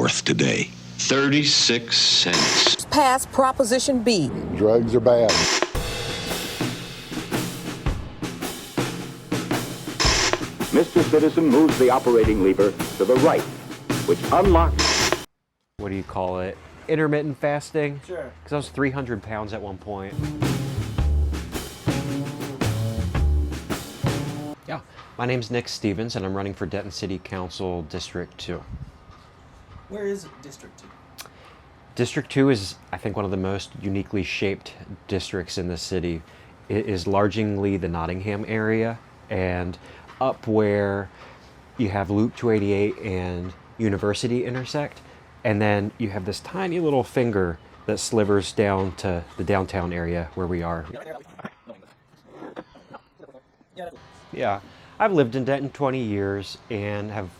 worth today? 36 cents. Pass Proposition B. Drugs are bad. Mr. Citizen moves the operating lever to the right, which unlocks... What do you call it? Intermittent fasting? Sure. Because I was 300 pounds at one point. Yeah, my name's Nick Stevens and I'm running for Denton City Council District 2. Where is District 2? District 2 is, I think, one of the most uniquely shaped districts in the city. It is largely the Nottingham area and up where you have Loop 288 and University intersect. And then you have this tiny little finger that slivers down to the downtown area where we are. Yeah, I've lived in Denton 20 years and have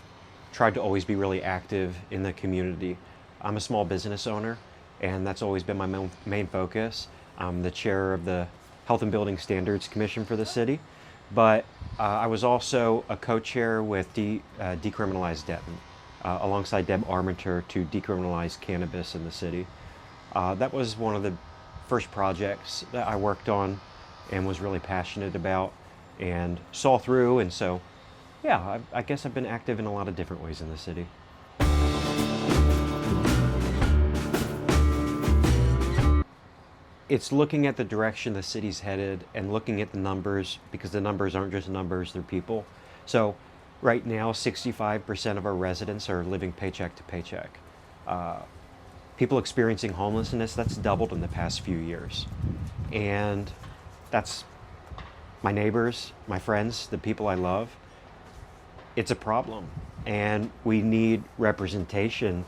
tried to always be really active in the community. I'm a small business owner and that's always been my main focus. I'm the chair of the Health and Building Standards Commission for the city, but I was also a co-chair with Decriminalize Denton, alongside Deb Armenter to decriminalize cannabis in the city. That was one of the first projects that I worked on and was really passionate about and saw through, and so yeah, I guess I've been active in a lot of different ways in the city. It's looking at the direction the city's headed and looking at the numbers, because the numbers aren't just numbers, they're people. So right now, 65% of our residents are living paycheck to paycheck. People experiencing homelessness, that's doubled in the past few years. And that's my neighbors, my friends, the people I love. It's a problem. And we need representation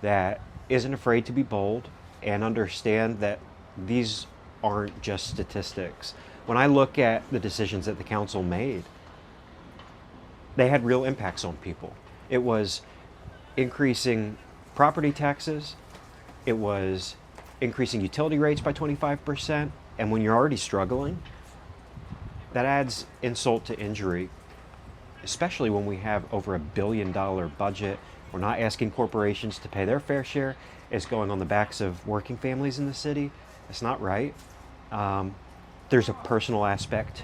that isn't afraid to be bold and understand that these aren't just statistics. When I look at the decisions that the council made, they had real impacts on people. It was increasing property taxes, it was increasing utility rates by 25%, and when you're already struggling, that adds insult to injury, especially when we have over $1 billion budget. We're not asking corporations to pay their fair share. It's going on the backs of working families in the city. It's not right. There's a personal aspect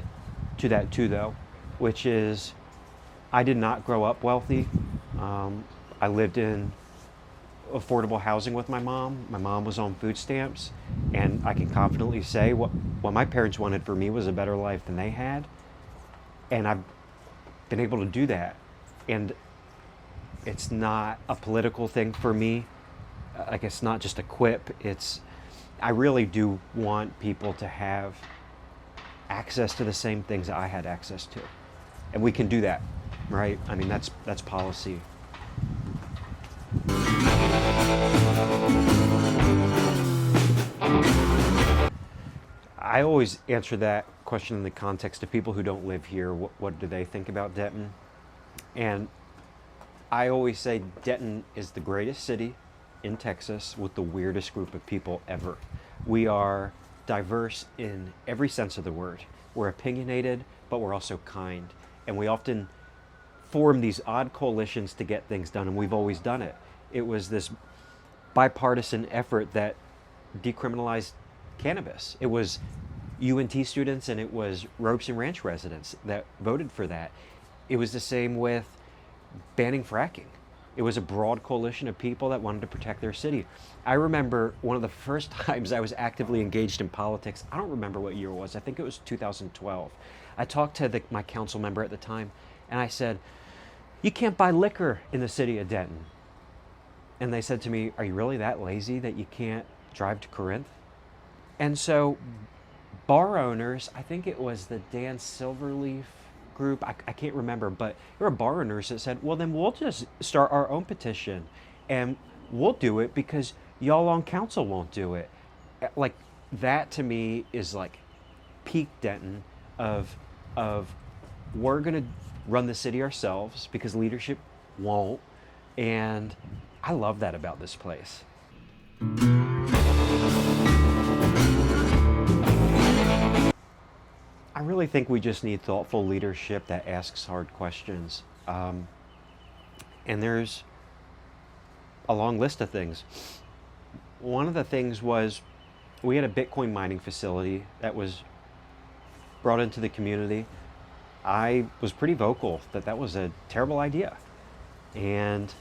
to that too, though, which is I did not grow up wealthy. I lived in affordable housing with my mom. My mom was on food stamps, and I can confidently say what my parents wanted for me was a better life than they had, and I've been able to do that. And it's not a political thing for me. Like, it's not just a quip. I really do want people to have access to the same things that I had access to, and we can do that, right? I mean, that's policy. I always answer that question in the context of people who don't live here. What do they think about Denton? And I always say Denton is the greatest city in Texas with the weirdest group of people ever. We are diverse in every sense of the word. We're opinionated, but we're also kind. And we often form these odd coalitions to get things done, and we've always done it. It was this bipartisan effort that decriminalized cannabis. It was UNT students and it was Ropes and Ranch residents that voted for that. It was the same with banning fracking. It was a broad coalition of people that wanted to protect their city. I remember one of the first times I was actively engaged in politics. I don't remember what year it was. I think it was 2012. I talked to my council member at the time, and I said, "You can't buy liquor in the city of Denton." And they said to me, "Are you really that lazy that you can't drive to Corinth?" And so bar owners, I think it was the Dan Silverleaf group, I can't remember, but there were bar owners that said, well, then we'll just start our own petition and we'll do it because y'all on council won't do it. Like, that to me is like peak Denton of we're gonna run the city ourselves because leadership won't. And I love that about this place. I really think we just need thoughtful leadership that asks hard questions. And there's a long list of things. One of the things was we had a Bitcoin mining facility that was brought into the community. I was pretty vocal that that was a terrible idea, and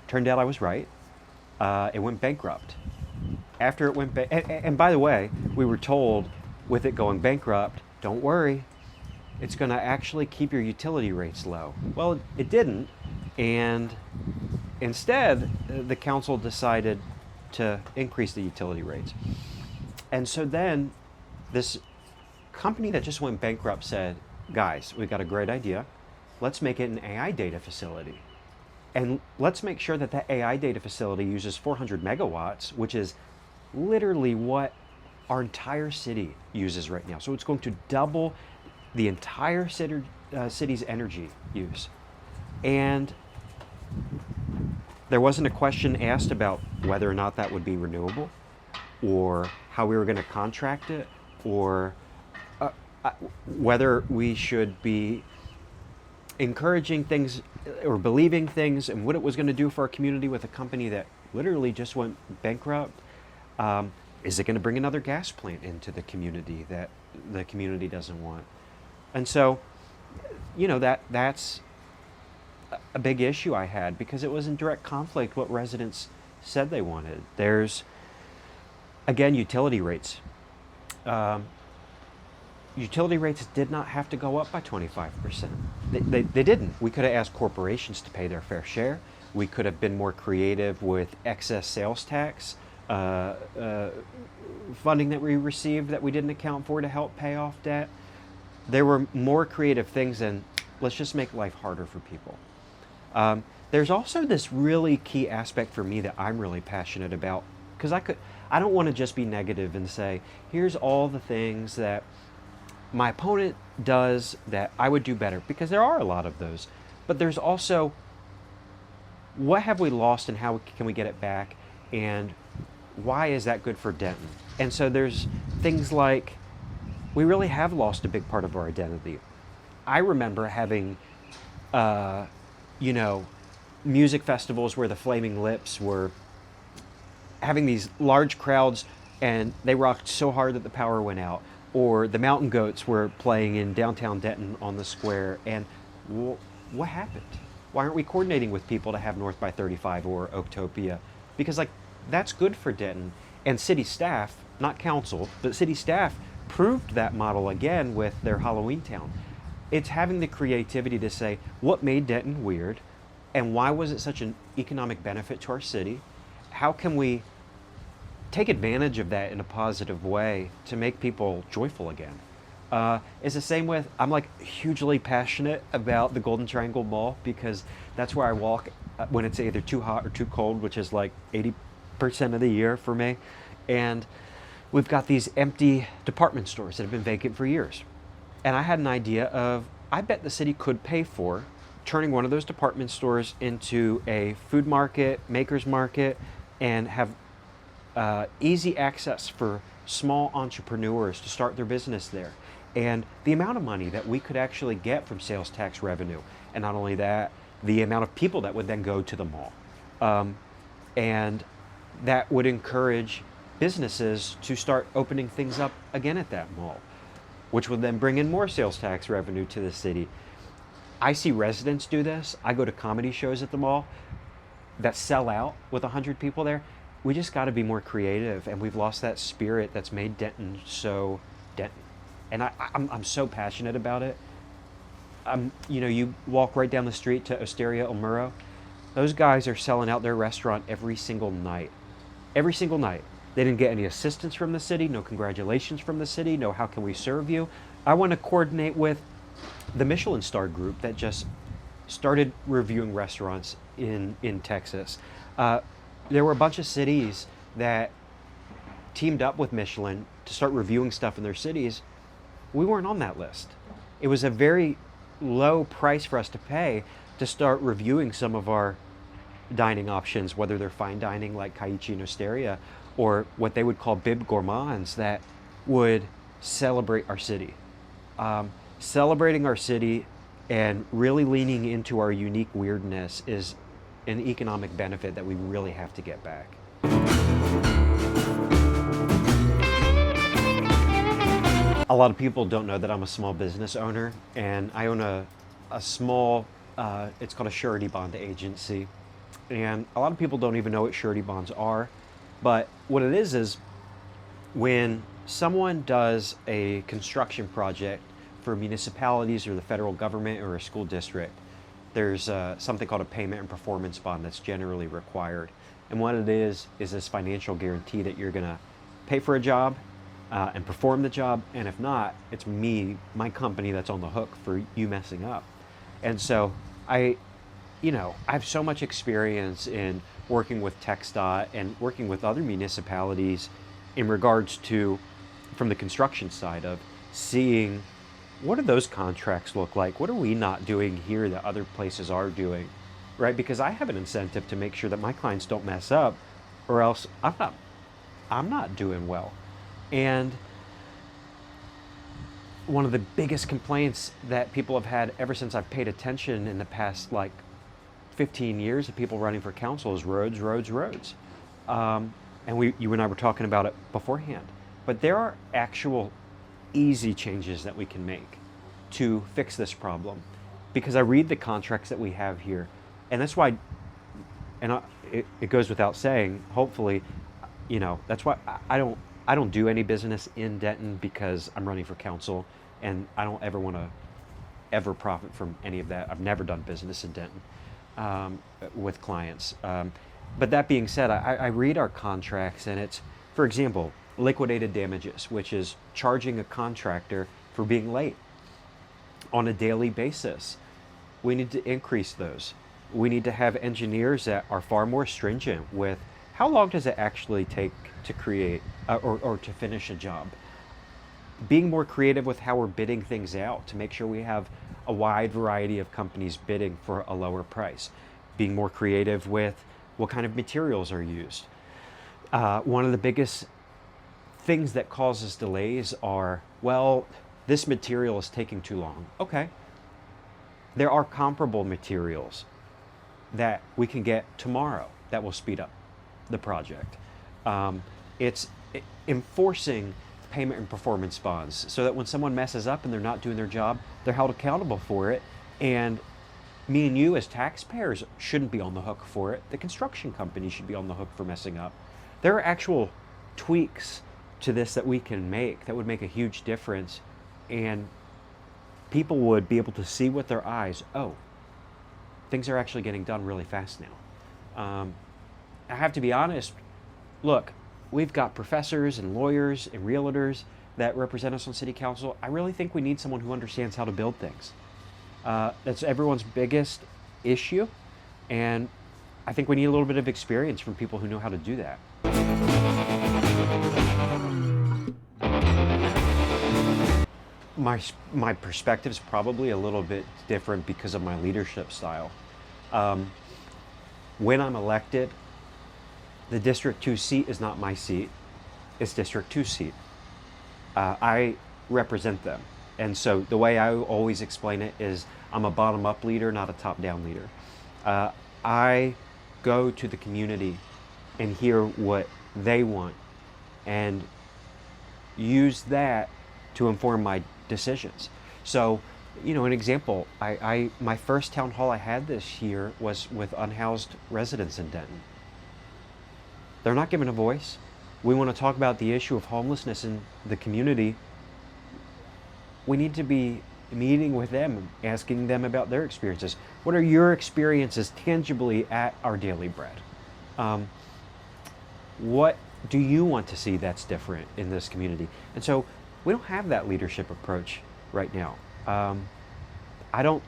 turned out I was right. It went bankrupt. After it went and by the way, we were told with it going bankrupt, don't worry, it's going to actually keep your utility rates low. Well, it didn't, and instead, the council decided to increase the utility rates. And so then this company that just went bankrupt said, guys, we've got a great idea. Let's make it an AI data facility. And let's make sure that that AI data facility uses 400 megawatts, which is literally what our entire city uses right now. So it's going to double the entire city's energy use. And there wasn't a question asked about whether or not that would be renewable, or how we were going to contract it, or whether we should be encouraging things or believing things and what it was going to do for our community with a company that literally just went bankrupt. Is it going to bring another gas plant into the community that the community doesn't want? And so, you know, that's a big issue I had, because it was in direct conflict what residents said they wanted. There's, again, utility rates. Utility rates did not have to go up by 25%. They didn't. We could have asked corporations to pay their fair share. We could have been more creative with excess sales tax funding that we received that we didn't account for to help pay off debt. There were more creative things than let's just make life harder for people. There's also this really key aspect for me that I'm really passionate about, because I don't want to just be negative and say, here's all the things that my opponent does that I would do better, because there are a lot of those. But there's also, what have we lost and how can we get it back, and why is that good for Denton? And so there's things like, we really have lost a big part of our identity. I remember having, music festivals where the Flaming Lips were having these large crowds and they rocked so hard that the power went out. Or the Mountain Goats were playing in downtown Denton on the square. And what happened? Why aren't we coordinating with people to have North by 35 or Oaktopia? Because that's good for Denton. And city staff, not council, but city staff proved that model again with their Halloween Town. It's having the creativity to say, what made Denton weird? And why was it such an economic benefit to our city? How can we take advantage of that in a positive way to make people joyful again? It's the same with, I'm hugely passionate about the Golden Triangle Mall, because that's where I walk when it's either too hot or too cold, which is 80% of the year for me. And we've got these empty department stores that have been vacant for years. And I had an idea of, I bet the city could pay for turning one of those department stores into a food market, maker's market, and have easy access for small entrepreneurs to start their business there. And the amount of money that we could actually get from sales tax revenue, and not only that, the amount of people that would then go to the mall. And that would encourage businesses to start opening things up again at that mall, which would then bring in more sales tax revenue to the city. I see residents do this. I go to comedy shows at the mall that sell out with 100 people there. We just got to be more creative, and we've lost that spirit that's made Denton so Denton. And I'm so passionate about it. You walk right down the street to Osteria El Muro. Those guys are selling out their restaurant every single night. Every single night. They didn't get any assistance from the city, no congratulations from the city, no how can we serve you. I want to coordinate with the Michelin star group that just started reviewing restaurants in Texas. There were a bunch of cities that teamed up with Michelin to start reviewing stuff in their cities. We weren't on that list. It was a very low price for us to pay to start reviewing some of our dining options, whether they're fine dining like Kaiichi and Osteria, or what they would call bib gourmands that would celebrate our city. Celebrating our city and really leaning into our unique weirdness is an economic benefit that we really have to get back. A lot of people don't know that I'm a small business owner, and I own a small, it's called a surety bond agency. And a lot of people don't even know what surety bonds are. But what it is when someone does a construction project for municipalities or the federal government or a school district, there's something called a payment and performance bond that's generally required. And what it is this financial guarantee that you're going to pay for a job and perform the job, and if not, it's my company that's on the hook for you messing up. And so I have so much experience in working with TxDOT and working with other municipalities in regards to, from the construction side, of seeing what do those contracts look like? What are we not doing here that other places are doing, right? Because I have an incentive to make sure that my clients don't mess up, or else I'm not doing well. And one of the biggest complaints that people have had ever since I've paid attention in the past 15 years of people running for council is roads. And you and I were talking about it beforehand. But there are actual easy changes that we can make to fix this problem. Because I read the contracts that we have here, and that's why, it goes without saying, hopefully, that's why I don't do any business in Denton, because I'm running for council, and I don't ever want to ever profit from any of that. I've never done business in Denton with clients. But that being said, I read our contracts, and it's, for example, liquidated damages, which is charging a contractor for being late on a daily basis. We need to increase those. We need to have engineers that are far more stringent with how long does it actually take to create or to finish a job. Being more creative with how we're bidding things out to make sure we have a wide variety of companies bidding for a lower price. Being more creative with what kind of materials are used. One of the biggest things that causes delays are, well, this material is taking too long. Okay. There are comparable materials that we can get tomorrow that will speed up the project. It's enforcing payment and performance bonds so that when someone messes up and they're not doing their job, they're held accountable for it. And me and you as taxpayers shouldn't be on the hook for it. The construction company should be on the hook for messing up. There are actual tweaks to this that we can make that would make a huge difference, and people would be able to see with their eyes, oh, things are actually getting done really fast now. I have to be honest, look, we've got professors and lawyers and realtors that represent us on city council. I really think we need someone who understands how to build things. That's everyone's biggest issue, and I think we need a little bit of experience from people who know how to do that. My perspective is probably a little bit different because of my leadership style. When I'm elected, the District 2 seat is not my seat, it's District 2 seat. I represent them. And so the way I always explain it is I'm a bottom-up leader, not a top-down leader. I go to the community and hear what they want and use that to inform my decisions. So, an example, my first town hall I had this year was with unhoused residents in Denton. They're not given a voice. We want to talk about the issue of homelessness in the community. We need to be meeting with them, asking them about their experiences. What are your experiences tangibly at Our Daily Bread? What do you want to see that's different in this community? And so we don't have that leadership approach right now. I don't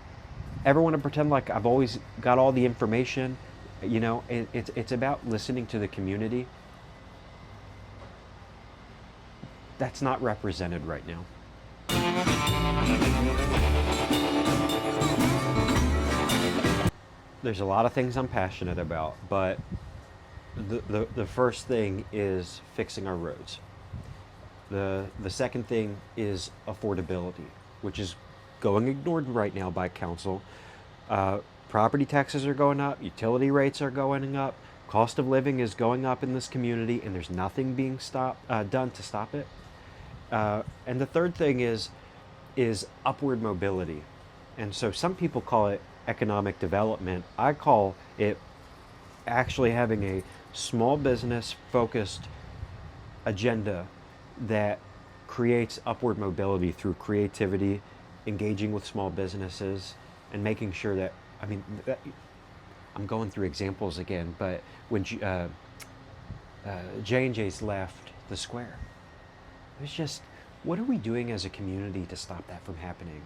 ever want to pretend like I've always got all the information. It's about listening to the community. That's not represented right now. There's a lot of things I'm passionate about, but the first thing is fixing our roads. The second thing is affordability, which is going ignored right now by council. property taxes are going up, utility rates are going up, cost of living is going up in this community, and there's nothing being done to stop it. And the third thing is upward mobility. And so some people call it economic development. I call it actually having a small business focused agenda that creates upward mobility through creativity, engaging with small businesses, and making sure that, I'm going through examples again, but when J&J's left the square, it was just, what are we doing as a community to stop that from happening?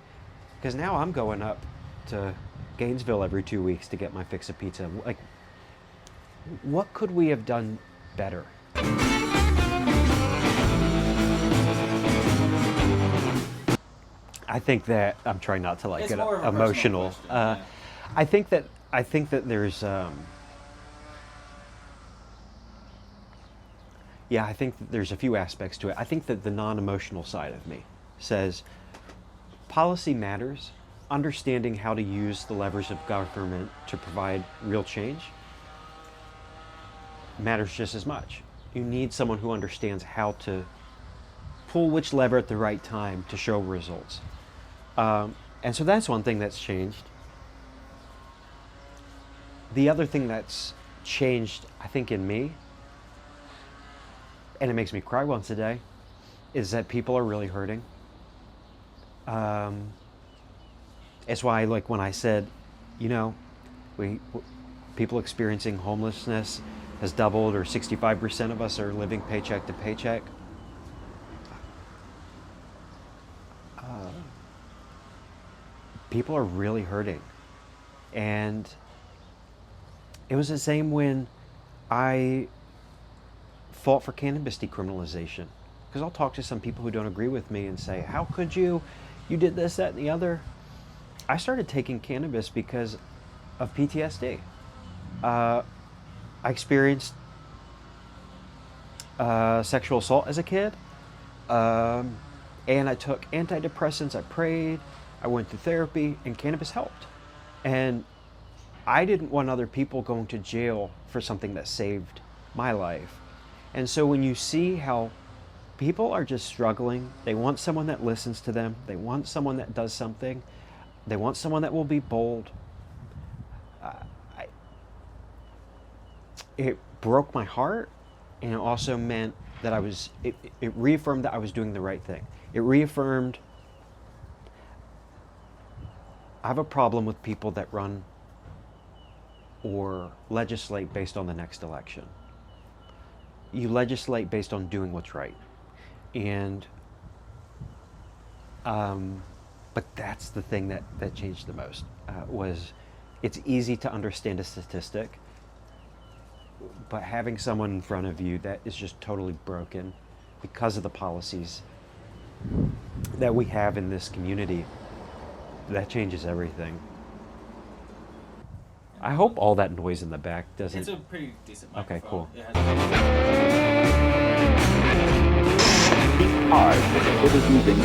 Because now I'm going up to Gainesville every 2 weeks to get my fix of pizza. Like, what could we have done better? I think that I'm trying not to It's get more of a emotional. personal question, yeah. I think that there's I think that there's a few aspects to it. I think that the non-emotional side of me says policy matters. Understanding how to use the levers of government to provide real change matters just as much. You need someone who understands how to pull which lever at the right time to show results. And so that's one thing that's changed. The other thing that's changed, I think, in me, and it makes me cry once a day, is that people are really hurting. It's why, like, when I said, people experiencing homelessness has doubled, or 65% of us are living paycheck to paycheck. People are really hurting. And it was the same when I fought for cannabis decriminalization. Because I'll talk to some people who don't agree with me and say, how could you? You did this, that, and the other. I started taking cannabis because of PTSD. I experienced sexual assault as a kid. And I took antidepressants, I prayed, I went to therapy, and cannabis helped. And I didn't want other people going to jail for something that saved my life. And so when you see how people are just struggling, they want someone that listens to them, they want someone that does something, they want someone that will be bold. It broke my heart, and it also meant that it reaffirmed that I was doing the right thing. It reaffirmed I have a problem with people that run or legislate based on the next election. You legislate based on doing what's right. And, but that's the thing that changed the most, was it's easy to understand a statistic, but having someone in front of you that is just totally broken because of the policies that we have in this community, that changes everything. I hope all that noise in the back doesn't... It's a pretty decent microphone. Okay, cool. It has Hard, citizens in